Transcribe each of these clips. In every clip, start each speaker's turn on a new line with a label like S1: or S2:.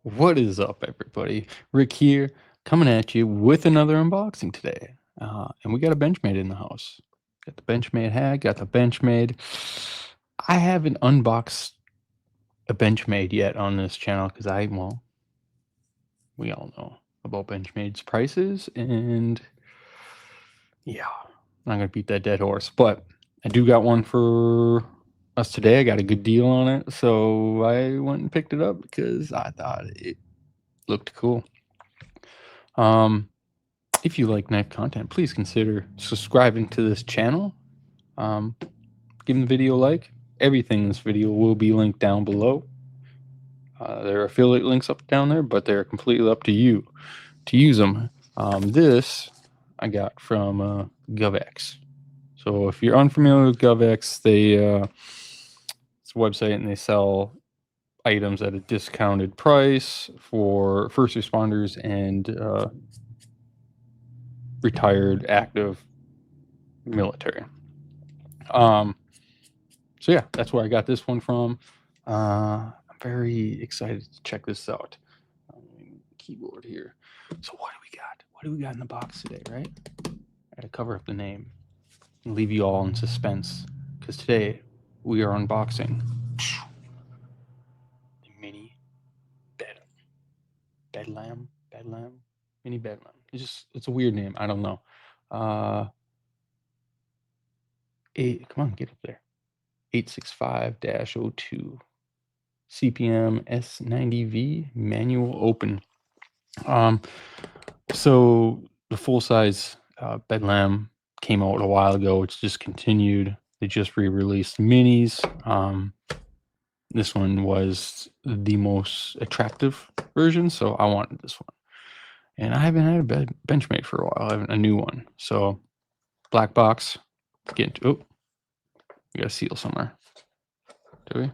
S1: What is up, everybody? Rick here, coming at you with another unboxing today. And we got a Benchmade in the house. Got the Benchmade hat, got the Benchmade. I haven't unboxed a Benchmade yet on this channel because we all know about Benchmade's prices, and yeah, I'm not gonna beat that dead horse. But I do got one for us today. I got a good deal on it, so I went and picked it up because I thought it looked cool. If you like knife content, please consider subscribing to this channel. Give the video a like. Everything in this video will be linked down below. There are affiliate links up down there, but they're completely up to you to use them. This I got from GovX. So if you're unfamiliar with GovX, it's a website and they sell items at a discounted price for first responders and retired active military. So yeah, that's where I got this one from. I'm very excited to check this out. Keyboard here. So what do we got? What do we got in the box today, right? I gotta cover up the name and leave you all in suspense, because today we are unboxing the mini Bedlam, mini Bedlam. It's a weird name. I don't know. Come on, get up there. 865-02 CPM S90V manual open. So the full size Bedlam came out a while ago. It's discontinued. They just re-released minis. This one was the most attractive version, so I wanted this one. And I haven't had a Benchmade for a while. I have a new one. So black box. Get into, oh, we got a seal somewhere. Do we?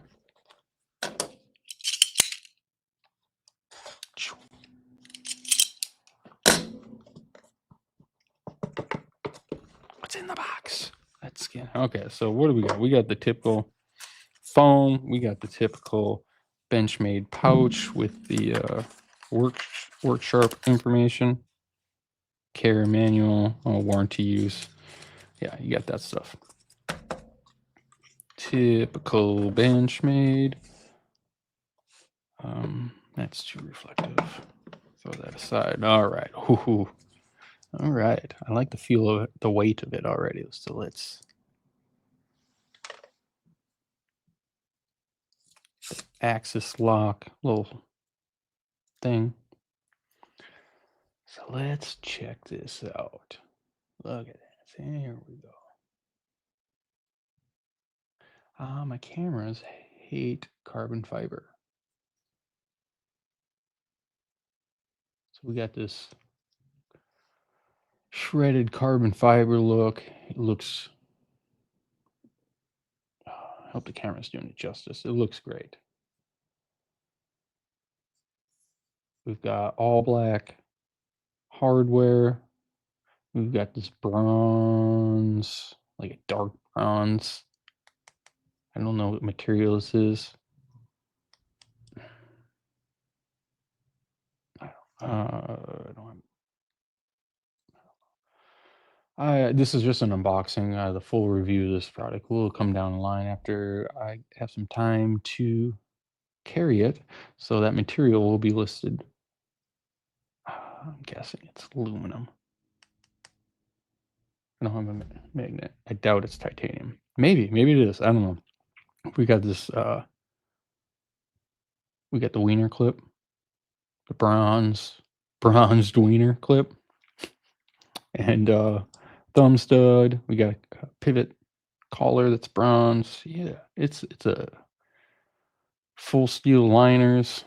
S1: What's in the box? Let's get, okay, so what do we got? We got the typical foam. We got the typical Benchmade pouch with the work sharp information, care manual, warranty use. Yeah, you got that stuff. Typical Benchmade. That's too reflective. Throw that aside. All right. Ooh. All right. I like the feel of it, the weight of it already. So let's axis lock little thing. So let's check this out. Look at that. Here we go. My cameras hate carbon fiber. So we got this shredded carbon fiber look. It looks, I hope the camera's doing it justice. It looks great. We've got all black hardware. We've got this bronze, like a dark bronze. I don't know what material this is. This is just an unboxing. The full review of this product will come down the line after I have some time to carry it. So that material will be listed. I'm guessing it's aluminum. I don't have a magnet. I doubt it's titanium. Maybe it is. I don't know. We got this. We got the wiener clip, the bronzed wiener clip, and thumb stud. We got a pivot collar that's bronze. Yeah, it's a full steel liners.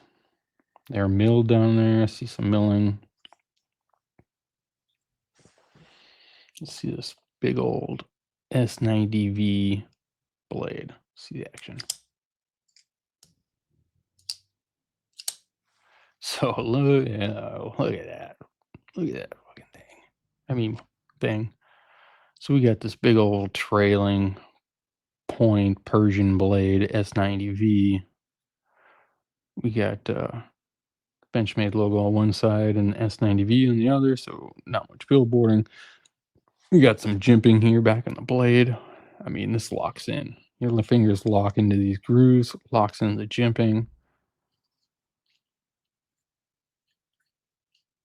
S1: They're milled down there. I see some milling. Let's see this big old S90V blade. See the action. So look at that. Look at that fucking thing. So we got this big old trailing point Persian blade S90V. We got Benchmade logo on one side and S90V on the other, so not much billboarding. We got some jimping here back in the blade. I mean, this locks in. Your fingers lock into these grooves, locks into the jimping.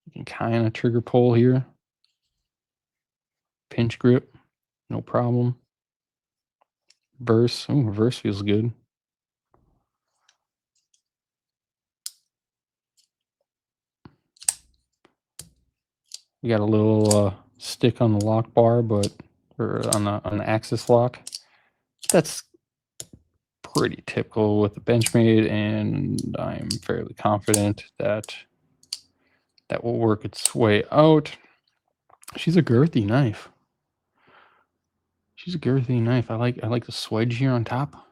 S1: You can kind of trigger pull here. Pinch grip, no problem. Verse, oh, reverse feels good. We got a little stick on the lock bar, or on the axis lock. That's pretty typical with the Benchmade, and I'm fairly confident that that will work its way out. She's a girthy knife. She's a girthy knife. I like the swedge here on top.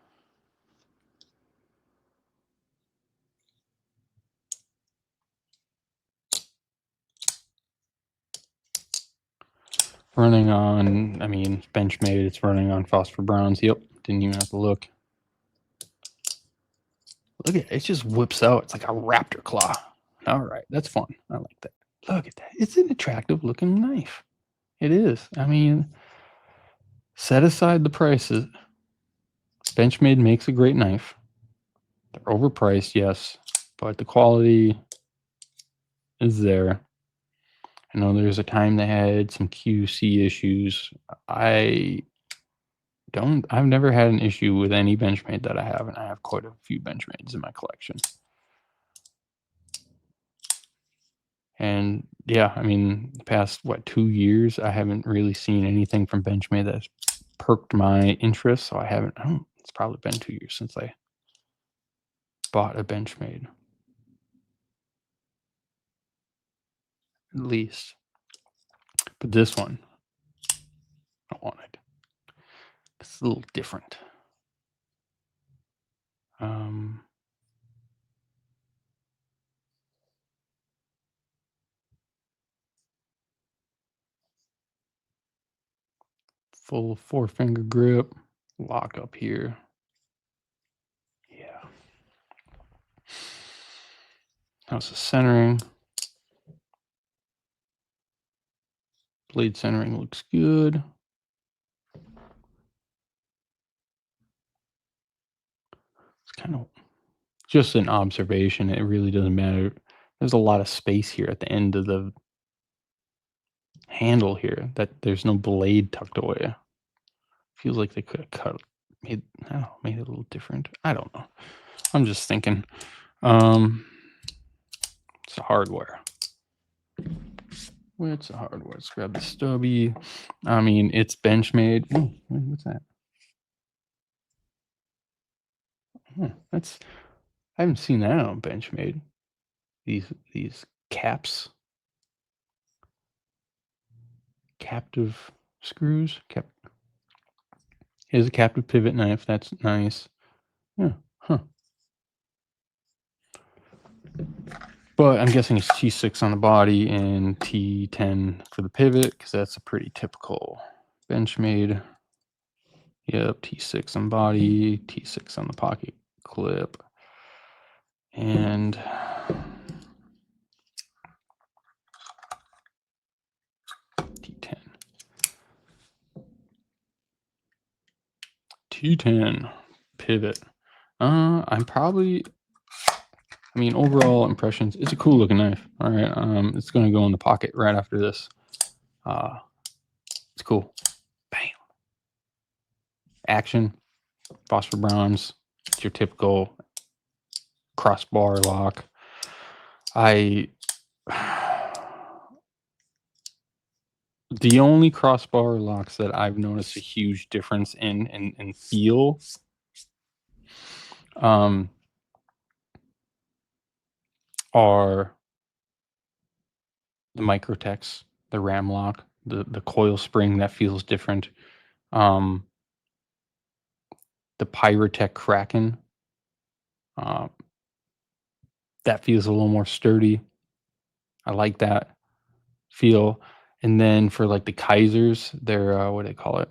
S1: Running on, I mean, Benchmade. It's running on phosphor browns. Yep, didn't even have to look. Look at it. It just whips out. It's like a raptor claw. All right, that's fun. I like that. Look at that. It's an attractive looking knife. It is. I mean, set aside the prices. Benchmade makes a great knife. They're overpriced, yes, but the quality is there. I know there's a time they had some QC issues. I've never had an issue with any Benchmade that I have, and I have quite a few Benchmades in my collection. And yeah, I mean, the past, 2 years, I haven't really seen anything from Benchmade that's perked my interest. So it's probably been 2 years since I bought a Benchmade. At least. But this one, I wanted. It's a little different. Full 4-finger grip, lock up here. Yeah. How's the centering? Blade centering looks good. It's kind of just an observation. It really doesn't matter. There's a lot of space here at the end of the handle here that there's no blade tucked away. Feels like they could have made it a little different. I don't know. I'm just thinking. It's a hardware. What's the hardware? Let's grab the stubby. I mean, it's Benchmade. Ooh, what's that? I haven't seen that on Benchmade. These caps, captive screws. Here's a captive pivot knife. That's nice. Yeah. Huh. But I'm guessing it's T6 on the body and T10 for the pivot, because that's a pretty typical Benchmade. Yep, T6 on body, T6 on the pocket clip, and T10. T10 pivot. Overall impressions, it's a cool looking knife. All right, it's gonna go in the pocket right after this. It's cool. Bam. Action, phosphor bronze. It's your typical crossbar lock. The only crossbar locks that I've noticed a huge difference in feel are the Microtex, the ram lock, the coil spring that feels different. The Pyrotech Kraken, that feels a little more sturdy. I like that feel. And then for like the Kaisers, they're what do they call it?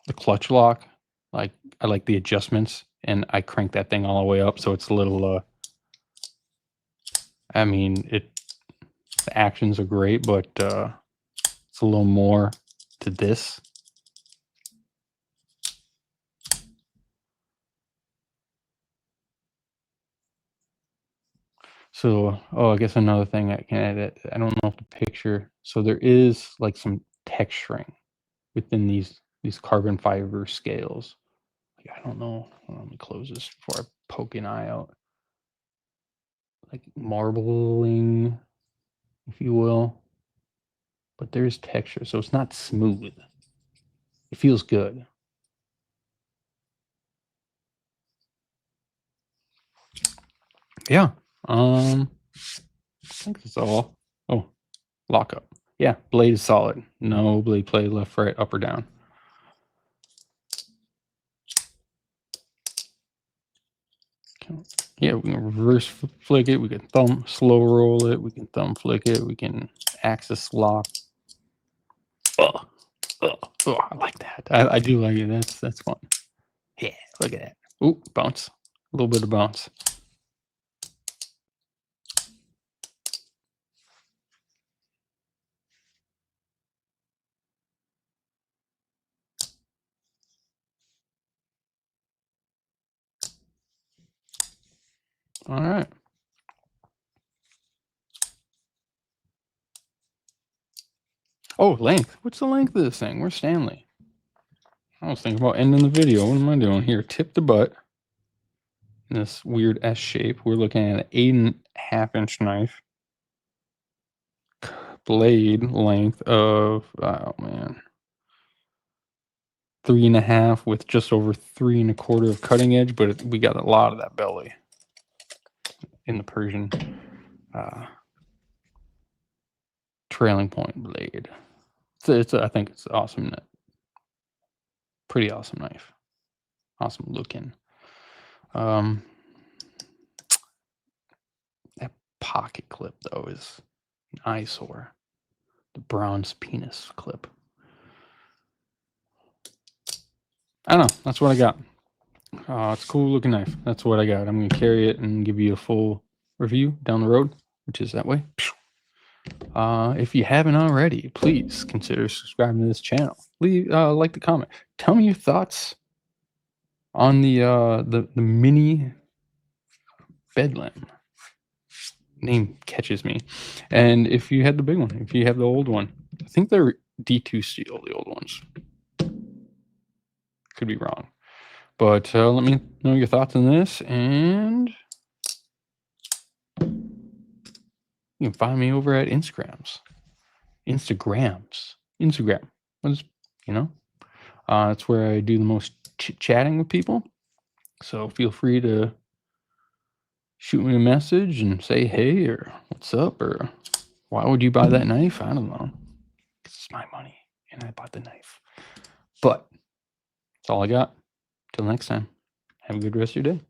S1: The clutch lock. Like, I like the adjustments, and I crank that thing all the way up, so it's a little I mean, the actions are great, but it's a little more to this. So, I guess another thing I can add, I don't know if the picture, so there is like some texturing within these carbon fiber scales. Like, I don't know. Hold on, let me close this before I poke an eye out. Like marbling, if you will. But there's texture, so it's not smooth. It feels good. Yeah. I think that's all. Oh, lock up. Yeah, blade is solid. No blade play left, right, up or down. Yeah, we can reverse flick it. We can thumb slow roll it. We can thumb flick it. We can axis lock. Oh, I like that. I do like it. That's fun. Yeah, look at that. Ooh, bounce. A little bit of bounce. All right. Oh, length. What's the length of this thing? Where's Stanley? I was thinking about ending the video. What am I doing here? Tip the butt. In this weird S shape. We're looking at an 8.5-inch knife. Blade length of, oh man, 3.5 with just over 3.25 of cutting edge, but we got a lot of that belly in the Persian trailing point blade. I think it's awesome. Pretty awesome knife. Awesome looking. That pocket clip though is an eyesore. The bronze penis clip. I don't know. That's what I got. It's a cool looking knife. That's what I got. I'm gonna carry it and give you a full review down the road, which is that way. If you haven't already, please consider subscribing to this channel. Leave like the comment. Tell me your thoughts on the mini Bedlam. Name catches me. And if you had the big one, if you have the old one, I think they're D2 steel, the old ones. Could be wrong. But let me know your thoughts on this, and you can find me over at Instagram. What is, that's where I do the most chatting with people. So feel free to shoot me a message and say hey or what's up or why would you buy that knife? I don't know. It's my money and I bought the knife. But that's all I got. Till next time. Have a good rest of your day.